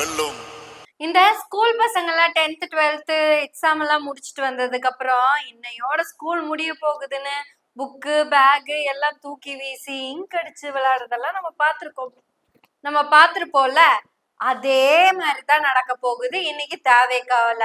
வெல்லும். இந்த ஸ்கூல் பசங்க எல்லாம் 10th 12th எக்ஸாம் எல்லாம் முடிச்சுட்டு வந்ததுக்கு அப்புறம் இன்னையோட ஸ்கூல் முடிய போகுதுன்னு புக்கு பேகு எல்லாம் தூக்கி வீசி இங்க் அடிச்சு விளையாடுறதெல்லாம் நம்ம பார்த்திருப்போம்ல. அதே மாதிரிதான் நடக்க போகுது இன்னைக்கு தேவைக்காவல.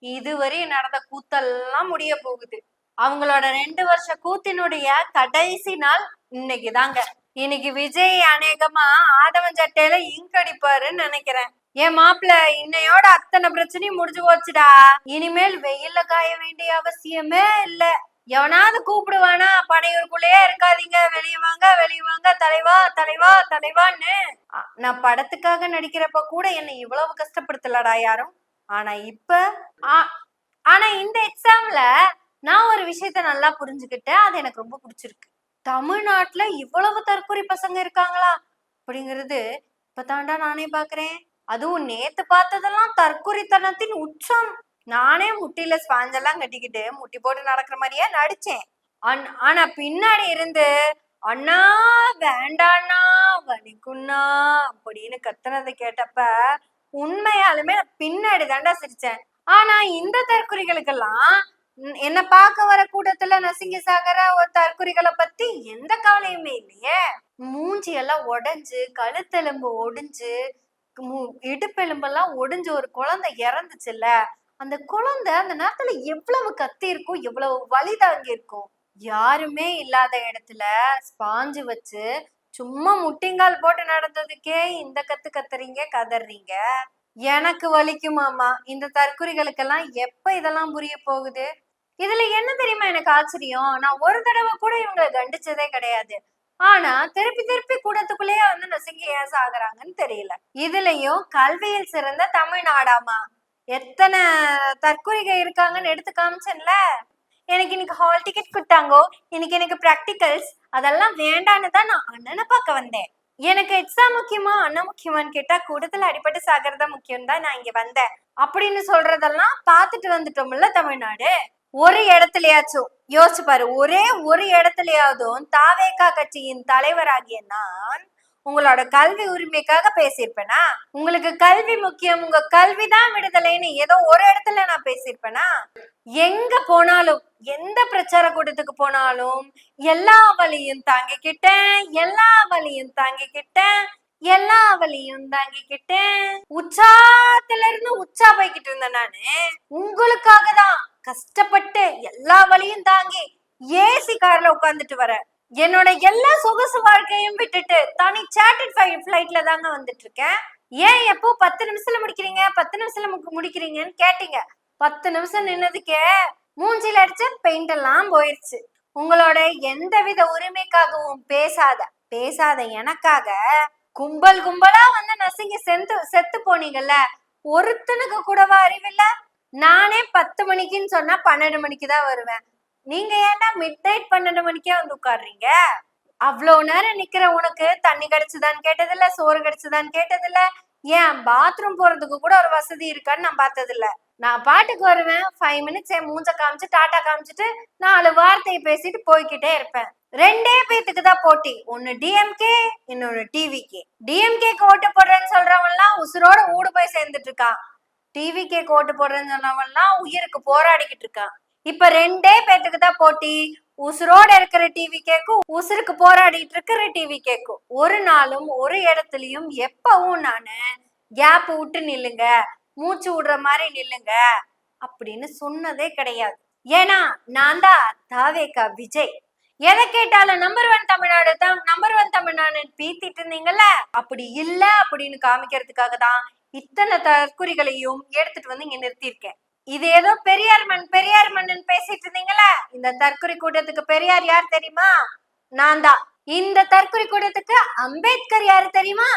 இதுவரை நடந்த கூத்தெல்லாம் முடிய போகுது. அவங்களோட 2 வருஷ கூத்தினுடைய கடைசி நாள் இன்னைக்கு தாங்க. இன்னைக்கு விஜய் அநேகமா ஆதவன் சட்டையில இங்க் அடிப்பாருன்னு நினைக்கிறேன். என் மாப்பிள்ள இன்னையோட அத்தனை பிரச்சனையும் முடிஞ்சு போச்சுடா. இனிமேல் வெயில்ல காய வேண்டிய அவசியமே இல்ல. எவனாவது கூப்பிடுவானா, பனையூருக்குள்ளேயே இருக்காதீங்க, வெளியே வாங்க தலைவா தலைவா தலைவான்னு. நான் படத்துக்காக நடிக்கிறப்ப கூட என்னை இவ்வளவு கஷ்டப்படுத்தலடா யாரும். ஆனா இந்த எக்ஸாம்ல நான் ஒரு விஷயத்த நல்லா புரிஞ்சுக்கிட்டேன். அது எனக்கு ரொம்ப பிடிச்சிருக்கு. தமிழ்நாட்டுல இவ்வளவு தற்கொலை பசங்க இருக்காங்களா அப்படிங்கிறது இப்பதாண்டா நானே பாக்குறேன். அதுவும் நேத்து பார்த்ததெல்லாம் தற்கொலைத்தனத்தின் உச்சம். நானே முட்டியில ஸ்பாஞ்செல்லாம் கட்டிக்கிட்டு முட்டி போட்டு நடக்கிற மாதிரியே நடிச்சேன். ஆனா பின்னாடி இருந்து அண்ணா வேண்டாண்ணா வலிக்குண்ணா அப்படின்னு கத்துனதை கேட்டப்ப உண்மையாலுமே பின்னாடி தாண்டா சிரிச்சேன். ஆனா இந்த தற்கொலைகளுக்கெல்லாம் என்ன பார்க்க வர கூட்டத்துல நசுங்கி சாகர ஒரு தற்கொலைகளை பத்தி எந்த கவலையுமே இல்லையே. மூஞ்சி எல்லாம் உடைஞ்சு, கழுத்தெலும்பு ஒடிஞ்சு, இடுப்பெலும்பெல்லாம் ஒடிஞ்சு ஒரு குழந்தை இறந்துச்சுல்ல. அந்த குழந்தை அந்த நேரத்துல எவ்வளவு கத்தி இருக்கும், எவ்வளவு வலி தாங்கி இருக்கும். யாருமே இல்லாத இடத்துல ஸ்பாஞ்சு வச்சு சும்மா முட்டிங்கால் போட்டு நடந்ததுக்கே இந்த கத்து கத்துறீங்க, கதறீங்க. எனக்கு வலிக்குமாமா. இந்த தற்கொலைகளுக்கெல்லாம் எப்ப இதெல்லாம் புரிய போகுது? இதுல என்ன தெரியுமா எனக்கு ஆச்சரியம்? நான் ஒரு தடவை கூட இவங்களை கண்டிச்சதே கிடையாது. ஆனா திருப்பி கூடத்துக்குள்ளேயே வந்து நசுங்கி ஏன் சாகுறாங்கன்னு தெரியல. இதுலயும் கல்வியில் சிறந்த தமிழ்நாடாமா. எத்தனை தற்கொலைகள் இருக்காங்கன்னு எடுத்து காமிச்சேன்ல. எனக்கு இன்னைக்கு ஹால் டிக்கெட் கொடுத்தாங்கோ, இன்னைக்கு எனக்கு ப்ராக்டிகல்ஸ், அதெல்லாம் வேண்டான்னு தான் நான் அண்ணனை பார்க்க வந்தேன். எனக்கு எக்ஸாம் முக்கியமா அண்ணன் முக்கியமான்னு கேட்டா கூடத்துல அடிபட்டு சாகிறதா முக்கியம் தான் நான் இங்க வந்தேன் அப்படின்னு சொல்றதெல்லாம் பார்த்துட்டு வந்துட்டோம்ல தமிழ்நாடு. ஒரு இடத்துலயாச்சும் யோசிச்சு பாரு, ஒரே ஒரு இடத்துலயாவதும் தாவேகா கட்சியின் தலைவராகிய நான் உங்களோட கல்வி உரிமைக்காக பேசியிருப்பேனா? உங்களுக்கு கல்வி முக்கியம், உங்க கல்விதான் விடுதலைன்னு ஏதோ ஒரு இடத்துல நான் பேசியிருப்பேனா? எங்க போனாலும், எந்த பிரச்சார கூட்டத்துக்கு போனாலும் எல்லா வழியும் தாங்கிக்கிட்டேன் உச்சாத்துல இருந்து உச்சா போய்கிட்டு இருந்தேன் நானு. உங்களுக்காக தான் கஷ்டப்பட்டு எல்லா வழியும் தாங்கி ஏசி கார்ல உட்காந்துட்டு வர. என்னோட எல்லா சொகுசு வாழ்க்கையும் விட்டுட்டு தனி சார்ட்டர்ட் ஃபிளைட்ல தாங்க வந்துட்டு இருக்கேன். ஏன் எப்போ 10 நிமிஷத்துல முடிக்கிறீங்கன்னு கேட்டீங்க. 10 நிமிஷம் நின்னதுக்கே மூஞ்சில அடிச்ச பெயிண்ட் எல்லாம் போயிருச்சு. உங்களோட எந்தவித உரிமைக்காகவும் பேசாத எனக்காக கும்பலா வந்து நசுங்கி செத்து போனீங்கல்ல. ஒருத்தனுக்கு கூடவா அறிவில்ல? நானே 10 மணிக்குன்னு சொன்னா 12 மணிக்கு தான் வருவேன். நீங்க ஏன்டா மிட் நைட் 12 மணிக்கே வந்து உட்காடுறீங்க? அவ்வளவு நேரம் நிக்கிற உனக்கு தண்ணி கிடைச்சுதான்னு கேட்டதில்ல, சோறு கிடைச்சுதான்னு கேட்டதில்ல, ஏன் பாத்ரூம் போறதுக்கு கூட ஒரு வசதி இருக்கான்னு நான் பார்த்ததில்ல. நான் பாட்டுக்கு வருவேன், 5 மினிட்ஸ் என் மூஞ்ச காமிச்சு டாட்டா காமிச்சிட்டு 4 வார்த்தையை பேசிட்டு போய்கிட்டே இருப்பேன். 2 பேத்துக்கு தான் போட்டி, ஒன்னு டிஎம்கே, இன்னொன்னு டிவிகே. டிஎம்கேக்கு ஓட்டு போடுறேன்னு சொல்றவன்லாம் உசுரோட ஊடு போய் சேர்ந்துட்டு இருக்கான். டிவிகேக்கு ஓட்டு போடுறேன்னு சொன்னவன்லாம் உயிருக்கு போராடிக்கிட்டு இருக்கான். இப்ப 2 பேத்துக்கு தான் போட்டி, உசுரோட இருக்கிற டிவிகேக்கும் உசுருக்கு போராடிட்டு இருக்கிற டிவிகேக்கும். ஒரு நாளும் ஒரு இடத்துலயும் எப்பவும் நானு கேப் விட்டு நில்லுங்க, மூச்சு விடுற மாதிரி நில்லுங்க அப்படின்னு சொன்னதே கிடையாது. ஏன்னா நான் தான் தாவேகா விஜய். எதை கேட்டாலும் நம்பர் 1 தமிழ்நாடு தான், நம்பர் 1 தமிழ்நாடு பீத்திட்டு இருந்தீங்கல்ல. அப்படி இல்ல அப்படின்னு காமிக்கிறதுக்காக தான் இத்தனை தற்கொலைகளையும் எடுத்துட்டு வந்து இங்க நிறுத்தியிருக்கேன். இது ஏதோ பெரியார் மண்ணு பேசிட்டு இருந்தீங்களா? இந்த தற்கொலை கூட்டத்துக்கு பெரியார் யார் தெரியுமா? நான் தான். இந்த தற்கொலை கூட்டத்துக்கு அம்பேத்கர் யாரு தெரியுமா?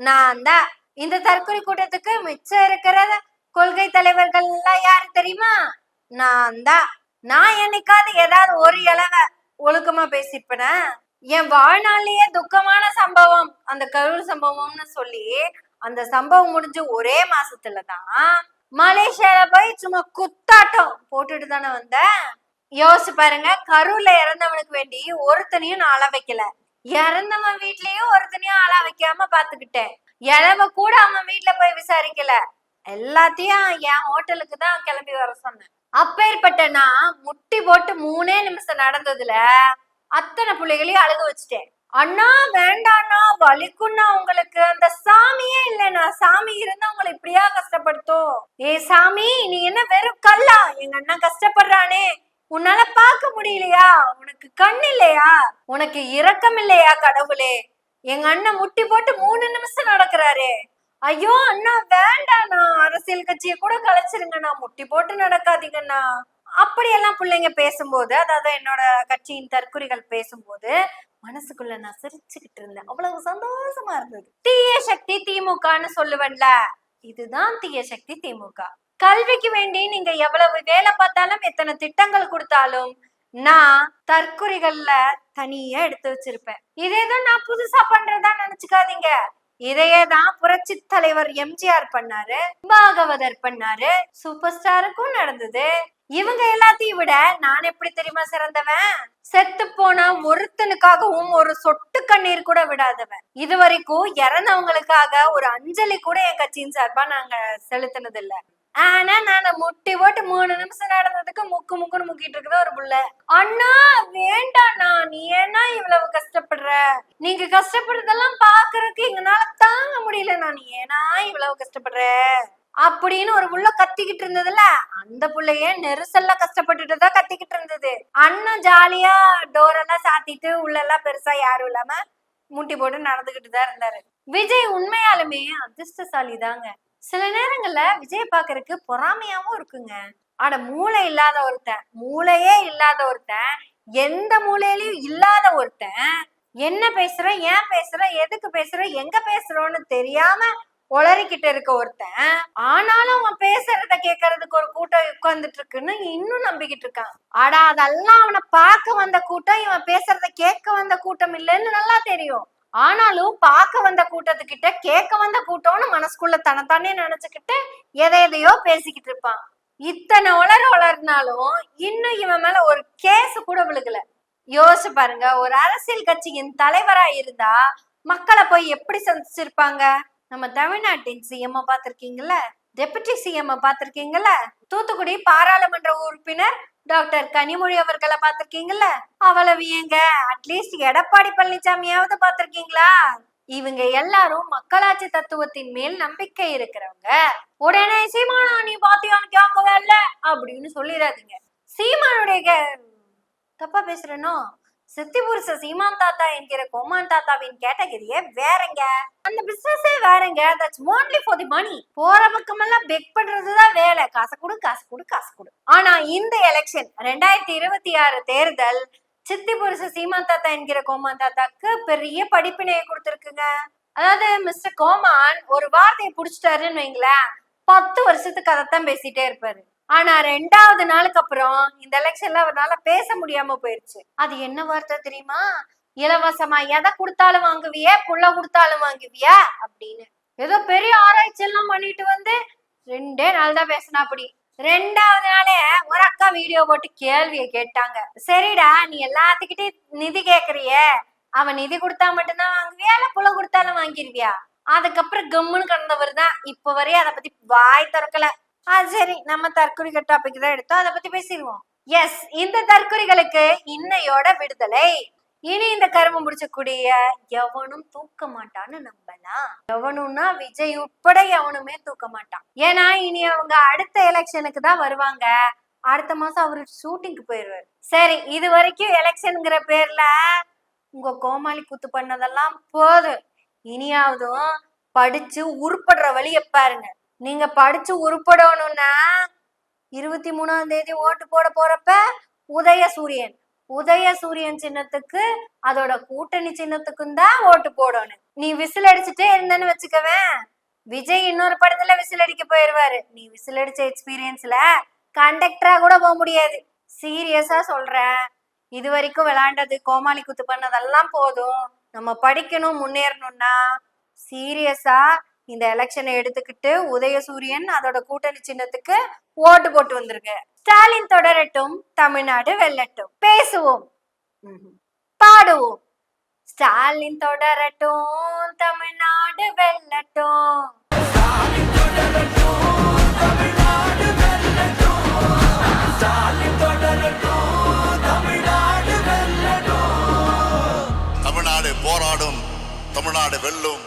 நான் தான். இந்த தற்கொலை கூட்டத்துக்கு மிச்சம் இருக்கிற கொள்கை தலைவர்கள் எல்லாம் யாரு தெரியுமா? நான் தான். நான் என்னைக்காவது ஏதாவது ஒரு இளவை ஒழுக்கமா பேசிருப்பேன? என் வாழ்நாள்லயே துக்கமான சம்பவம் அந்த கரூர் சம்பவம்னு சொல்லி அந்த சம்பவம் முடிஞ்சு ஒரே மாசத்துலதான் மலேசியால போய் சும்மா குத்தாட்டம் போட்டுட்டு தானே வந்தேன். யோசிச்சு பாருங்க, கரூர்ல இறந்தவனுக்கு வேண்டி ஒருத்தனையும் நான் அள வைக்கல, இறந்தவன் வீட்லயும் ஒருத்தனையும் அள வைக்காம பாத்துக்கிட்டேன். இளவ கூட அவன் வீட்டுல போய் விசாரிக்கல, எல்லாத்தையும் என் ஹோட்டலுக்கு தான் கிளம்பி வர சொன்னேன். அப்பேற்பட்ட நான் முட்டி போட்டு 3 நிமிஷம் நடந்ததுல அத்தனை பிள்ளைகளையும் அழுக வச்சுட்டேன். அண்ணா வேண்டாண்ணா, வலிக்குண்ணா, உங்களுக்கு அந்த சாமியே இல்லைண்ணா, சாமி இருந்தா உங்களை இப்படியா கஷ்டப்படுத்தும்? ஏ சாமி, நீ என்ன வெறும் கல்லா? எங்க அண்ணன் கஷ்டப்படுறானே, உன்னால பார்க்க முடியலையா? உனக்கு கண் இல்லையா? உனக்கு இரக்கம் இல்லையா கடவுளே? எங்க அண்ணன் முட்டி போட்டு 3 நிமிஷம் நடக்கிறாரு. ஐயோ அண்ணா வேண்டாண்ணா, அரசியல் கட்சியை கூட கலைச்சிருங்கண்ணா, முட்டி போட்டு நடக்காதீங்கண்ணா. அப்படியெல்லாம் பிள்ளைங்க பேசும்போது, அதாவது என்னோட கட்சியின் தற்குறிகள் பேசும்போது மனசுக்குள்ள நான் சிரிச்சுக்கிட்டு இருந்தேன். அவ்வளவு சந்தோஷமா இருந்தது. தீய சக்தி திமுகன்னு சொல்லுவேன்ல, இதுதான் தீய சக்தி திமுக. கல்விக்கு வேண்டி நீங்க எவ்வளவு வேலை பார்த்தாலும், எத்தனை திட்டங்கள் கொடுத்தாலும் நான் தற்குறிகள்ல தனியா எடுத்து வச்சிருப்பேன். இதேதான் நான் புதுசா பண்றதா நினைச்சுக்காதீங்க. இதையேதான் புரட்சி தலைவர் எம்ஜிஆர் பண்ணாரு, பாகவதர் பண்ணாரு, சூப்பர் ஸ்டாருக்கும் நடந்தது. இவங்க எல்லாத்தையும் விட நான் எப்படி தெரியுமா சிறந்தவன்? செத்து போன ஒருத்தனுக்காகவும் ஒரு சொட்டு கண்ணீர் கூட விடாதவன். இது வரைக்கும் இறந்தவங்களுக்காக ஒரு அஞ்சலி கூட என் கட்சியின் சார்பா நாங்க செலுத்தினது இல்ல. ஆனா நான் முட்டி போட்டு 3 நிமிஷம் நடந்ததுக்கு முக்குன்னு முக்கிட்டு இருக்குது ஒரு புள்ள. அண்ணா வேண்டாண்ணா, நீ ஏன்னா இவ்வளவு கஷ்டப்படுற? நீங்க கஷ்டப்படுறதெல்லாம் பாக்குறதுக்கு எங்கனால தாங்க முடியலண்ணா, நீ ஏன்னா இவ்வளவு கஷ்டப்படுற அப்படின்னு ஒரு புள்ள கத்திக்கிட்டு இருந்ததுல, அந்த புள்ளைய நெரிசல்ல கஷ்டப்பட்டுட்டு தான் கத்திக்கிட்டு இருந்தது. அண்ணன் ஜாலியா டோர் எல்லாம் சாத்திட்டு உள்ள எல்லாம் பெருசா யாரும் இல்லாம முட்டி போட்டு நடந்துகிட்டு தான் இருந்தாரு. விஜய் உண்மையாலுமே அதிர்ஷ்டசாலி தாங்க. சில நேரங்கள்ல விஜய் பாக்குறதுக்கு பொறாமையாவும் இருக்குங்க. ஆனா மூளை இல்லாத ஒருத்தன், மூளையே இல்லாத ஒருத்தன், எந்த மூலையிலயும் இல்லாத ஒருத்தன், என்ன பேசுற, ஏன் பேசுற, எதுக்கு பேசுற, எங்க பேசுறோன்னு தெரியாம உளறிக்கிட்டு இருக்க ஒருத்தன், ஆனாலும் அவன் பேசுறத கேட்கறதுக்கு ஒரு கூட்டம் உட்கார்ந்துட்டு இருக்குன்னு இன்னும் நம்பிக்கிட்டு இருக்கான். ஆடா அதெல்லாம் அவனை பார்க்க வந்த கூட்டம், இவன் பேசுறத கேட்க வந்த கூட்டம் இல்லைன்னு நல்லா தெரியும். ஆனாலும் பார்க்க வந்த கூட்டத்துக்கிட்ட கேட்க வந்த கூட்டம்னு மனசுக்குள்ள தனத்தானே நினைச்சுக்கிட்டு எதையோ பேசிக்கிட்டு இருப்பான். இத்தனை உளர்னாலும் இன்னும் இவன் மேல ஒரு கேஸ் கூட விழுகல. யோசிச்சு பாருங்க, ஒரு அரசியல் கட்சியின் தலைவரா இருந்தா மக்களை போய் எப்படி சந்திச்சிருப்பாங்க? நம்ம தமிழ்நாட்டின் சிஎம் பாத்திருக்கீங்கல்ல, டெபுட்டி சிஎம் பாத்திருக்கீங்கல்ல, தூத்துக்குடி பாராளுமன்ற உறுப்பினர் டாக்டர் கனிமொழி அவர்களை பாத்திருக்கீங்கல்ல, அவ்வளவு ஏங்க அட்லீஸ்ட் எடப்பாடி பழனிசாமியாவது பாத்திருக்கீங்களா? இவங்க எல்லாரும் மக்களாட்சி தத்துவத்தின் மேல் நம்பிக்கை இருக்கிறவங்க. உடனே சீமானா நீ பாத்தியான்னு கேட்கவே இல்ல அப்படின்னு சொல்லிடாதீங்க. சீமானுடைய தப்பா பேசுறேனோ? சித்திபுருஷ சீமான் தாத்தா என்கிற கோமான் தாத்தாவின் கேட்டகரியே வேறங்க. அந்த பிசினஸே வேறங்க. தட்ஸ் ஓன்லி ஃபார் தி மணி. போற பக்கமெல்லாம் பெக் பண்றதுதான் வேலை. காசு கொடு காசு கொடு காசு கொடு. ஆனா இந்த எலெக்ஷன் 2026 தேர்தல் சித்திபுருஷ சீமான் தாத்தா என்கிற கோமான் தாத்தாக்கு பெரிய படிப்பினையை கொடுத்துருக்குங்க. அதாவது மிஸ்டர் கோமான் ஒரு வார்த்தையை புடிச்சிட்டாருன்னு வைங்களேன், 10 வருஷத்துக்கு அதைத்தான் பேசிட்டே இருப்பாரு. ஆனா 2வது நாளுக்கு அப்புறம் இந்த எலெக்ஷன்ல அவரால் பேச முடியாம போயிருச்சு. அது என்ன வார்த்தை தெரியுமா? இலவசமா எதை கொடுத்தாலும் வாங்குவியா, புள்ள கொடுத்தாலும் வாங்குவியா அப்படின்னு ஏதோ பெரிய ஆராய்ச்சி எல்லாம் பண்ணிட்டு வந்து 2 நாள் தான் பேசினா. அப்படி 2வது நாளே ஒரு அக்கா வீடியோ போட்டு கேள்வியை கேட்டாங்க. சரிடா நீ எல்லாத்துக்கிட்டே நிதி கேக்குறிய, அவன் நிதி கொடுத்தா மட்டும்தான் வாங்குவியா இல்ல புள்ள கொடுத்தாலும் வாங்கிருவியா? அதுக்கப்புறம் கம்முன்னு கிடந்தவர் தான் இப்ப வரையும் அதை பத்தி வாய் திறக்கல. சரி, நம்ம தற்குறிகள் டாபிக் தான் எடுத்தோம், அதை பத்தி பேசிடுவோம். எஸ், இந்த தற்குறிகளுக்கு இன்னையோட விடுதலை. இனி இந்த கரும்பு முடிச்சக்கூடிய எவனும் தூக்க மாட்டான்னு நம்பலாம். எவனும்னா விஜய் உட்பட எவனுமே தூக்க மாட்டான். ஏன்னா இனி அவங்க அடுத்த எலெக்ஷனுக்கு தான் வருவாங்க. அடுத்த மாசம் அவரு ஷூட்டிங்க்கு போயிருவாரு. சரி, இது வரைக்கும் எலெக்ஷனுங்கிற பேர்ல உங்க கோமாளி கூத்து பண்ணதெல்லாம் போதும். இனியாவதும் படிச்சு உருப்படுற வழிய பாருங்க. நீங்க படிச்சு உருப்படணும்னா 23ஆம் தேதி ஓட்டு போட போறப்ப உதயசூரியன் சின்னத்துக்கு அதோட கூட்டணி சின்னத்துக்கும் தான் ஓட்டு போடணும். நீ விசில் அடிச்சுட்டே இருந்தேன்னு வச்சுக்கவேன், விஜய் இன்னொரு படத்துல விசில் அடிக்க போயிருவாரு. நீ விசில் அடிச்ச எக்ஸ்பீரியன்ஸ்ல கண்டக்டரா கூட போக முடியாது. சீரியஸா சொல்றேன். இது வரைக்கும் விளையாண்டது கோமாளி குத்து பண்ணதெல்லாம் போதும். நம்ம படிக்கணும், முன்னேறணும்னா சீரியஸா இந்த எலெக்ஷனை எடுத்துக்கிட்டு உதயசூரியன் அதோட கூட்டணி சின்னத்துக்கு ஓட்டு போட்டு வந்திருக்கு. ஸ்டாலின் தொடரட்டும், தமிழ்நாடு வெல்லட்டும். பேசுவோம், பாடுவோம், ஸ்டாலின் தொடரட்டும், தமிழ்நாடு வெல்லட்டும். தமிழ்நாடு போராடும், தமிழ்நாடு வெல்லும்.